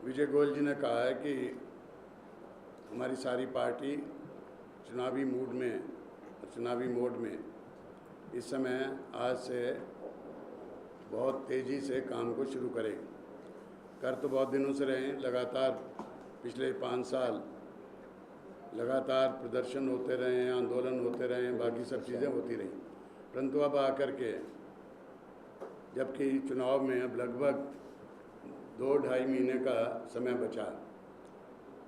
विजय गोयल जी ने कहा है कि हमारी सारी पार्टी चुनावी मूड में, चुनावी मोड में इस समय आज से बहुत तेज़ी से काम को शुरू करेगी। कर तो बहुत दिनों से रहे, लगातार पिछले 5 साल लगातार प्रदर्शन होते रहे हैं, आंदोलन होते रहे हैं, बाकी सब चीज़ें होती रहीं, परंतु अब आकर के जबकि चुनाव में अब लगभग 2-2.5 महीने का समय बचा,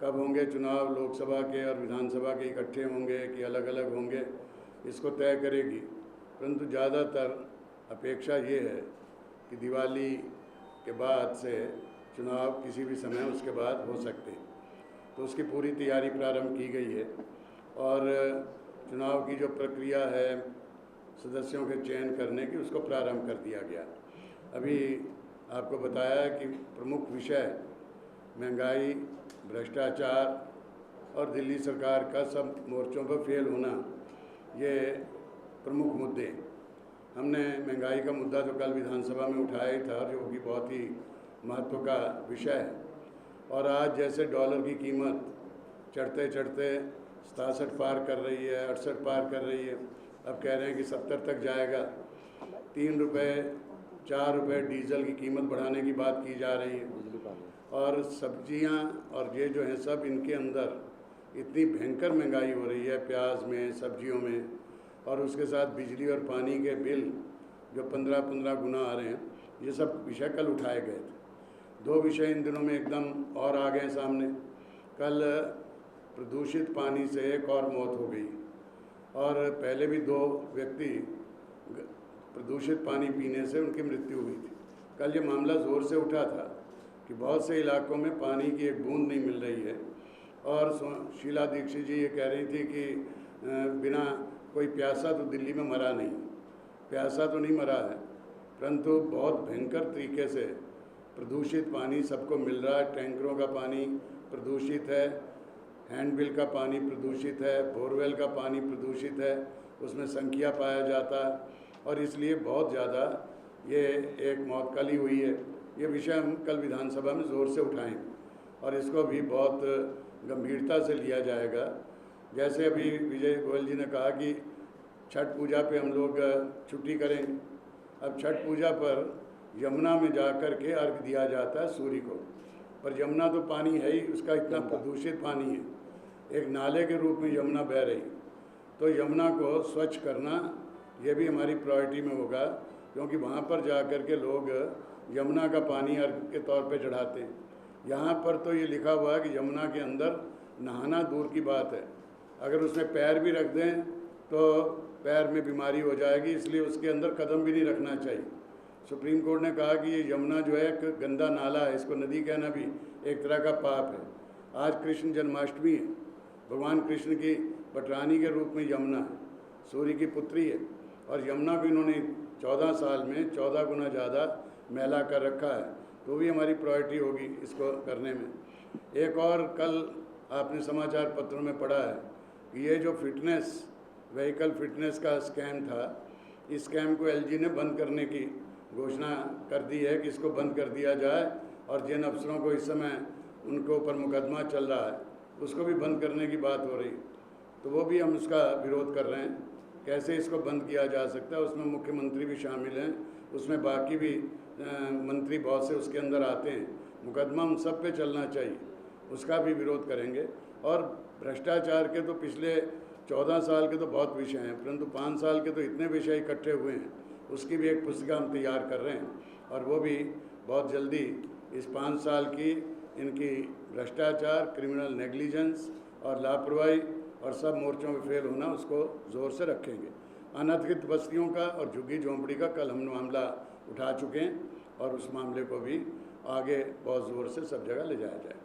कब होंगे चुनाव लोकसभा के और विधानसभा के इकट्ठे होंगे कि अलग अलग होंगे, इसको तय करेगी। परंतु ज़्यादातर अपेक्षा ये है कि दिवाली के बाद से चुनाव किसी भी समय उसके बाद हो सकते हैं, तो उसकी पूरी तैयारी प्रारंभ की गई है। और चुनाव की जो प्रक्रिया है सदस्यों के चयन करने की, उसको प्रारंभ कर दिया गया। अभी आपको बताया कि प्रमुख विषय महंगाई, भ्रष्टाचार और दिल्ली सरकार का सब मोर्चों पर फेल होना, ये प्रमुख मुद्दे। हमने महंगाई का मुद्दा तो कल विधानसभा में उठाया ही था, जो कि बहुत ही महत्व का विषय है। और आज जैसे डॉलर की कीमत चढ़ते चढ़ते 67 पार कर रही है, 68 पार कर रही है, अब कह रहे हैं कि 70 तक जाएगा। 3 रुपये 4 रुपये डीजल की कीमत बढ़ाने की बात की जा रही है। और सब्जियां और ये जो हैं सब, इनके अंदर इतनी भयंकर महंगाई हो रही है, प्याज में, सब्जियों में, और उसके साथ बिजली और पानी के बिल जो 15-15 गुना आ रहे हैं। ये सब विषय कल उठाए गए थे। 2 विषय इन दिनों में एकदम और आ गए सामने। कल प्रदूषित पानी से एक और मौत हो गई, और पहले भी 2 व्यक्ति प्रदूषित पानी पीने से उनकी मृत्यु हुई थी। कल ये मामला ज़ोर से उठा था कि बहुत से इलाकों में पानी की एक बूंद नहीं मिल रही है, और शीला दीक्षित जी ये कह रही थी कि बिना कोई प्यासा तो दिल्ली में मरा नहीं। प्यासा तो नहीं मरा है, परंतु बहुत भयंकर तरीके से प्रदूषित पानी सबको मिल रहा है। टैंकरों का पानी प्रदूषित है, हैंडबिल का पानी प्रदूषित है, बोरवेल का पानी प्रदूषित है, उसमें संख्या पाया जाता है, और इसलिए बहुत ज़्यादा ये एक मौत कल ही हुई है। ये विषय हम कल विधानसभा में ज़ोर से उठाएंगे और इसको भी बहुत गंभीरता से लिया जाएगा। जैसे अभी विजय गोयल जी ने कहा कि छठ पूजा पे हम लोग छुट्टी करेंगे। अब छठ पूजा पर यमुना में जा कर के अर्घ दिया जाता है सूर्य को, पर यमुना तो पानी है ही, उसका इतना प्रदूषित पानी है, एक नाले के रूप में यमुना बह रही। तो यमुना को स्वच्छ करना ये भी हमारी प्रायोरिटी में होगा, क्योंकि वहाँ पर जा कर के लोग यमुना का पानी अर्घ के तौर पे चढ़ाते हैं। यहाँ पर तो ये लिखा हुआ है कि यमुना के अंदर नहाना दूर की बात है, अगर उसमें पैर भी रख दें तो पैर में बीमारी हो जाएगी, इसलिए उसके अंदर कदम भी नहीं रखना चाहिए। सुप्रीम कोर्ट ने कहा कि ये यमुना जो है एक गंदा नाला है, इसको नदी कहना भी एक तरह का पाप है। आज कृष्ण जन्माष्टमी है, भगवान कृष्ण की पटरानी के रूप में यमुना है, सूर्य की पुत्री है, और यमुना को इन्होंने 14 साल में 14 गुना ज़्यादा मैला कर रखा है। तो भी हमारी प्रायोरिटी होगी इसको करने में। एक और कल आपने समाचार पत्रों में पढ़ा है कि ये जो फिटनेस, व्हीकल फिटनेस का स्कैम था, इस स्कैम को एलजी ने बंद करने की घोषणा कर दी है कि इसको बंद कर दिया जाए, और जिन अफसरों को इस समय उनके ऊपर मुकदमा चल रहा है उसको भी बंद करने की बात हो रही। तो वो भी हम उसका विरोध कर रहे हैं, कैसे इसको बंद किया जा सकता है। उसमें मुख्यमंत्री भी शामिल हैं, उसमें बाकी भी मंत्री बहुत से उसके अंदर आते हैं। मुकदमा उन सब पे चलना चाहिए, उसका भी विरोध करेंगे। और भ्रष्टाचार के तो पिछले 14 साल के तो बहुत विषय हैं, परंतु 5 साल के तो इतने विषय इकट्ठे हुए हैं, उसकी भी एक पुस्तिका हम तैयार कर रहे हैं, और वो भी बहुत जल्दी इस 5 साल की इनकी भ्रष्टाचार, क्रिमिनल नेग्लिजेंस और लापरवाही और सब मोर्चों में फेल होना, उसको ज़ोर से रखेंगे। अनधिकृत बस्तियों का और झुग्गी झोंपड़ी का कल हम मामला उठा चुके हैं, और उस मामले को भी आगे बहुत ज़ोर से सब जगह ले जाया जाए।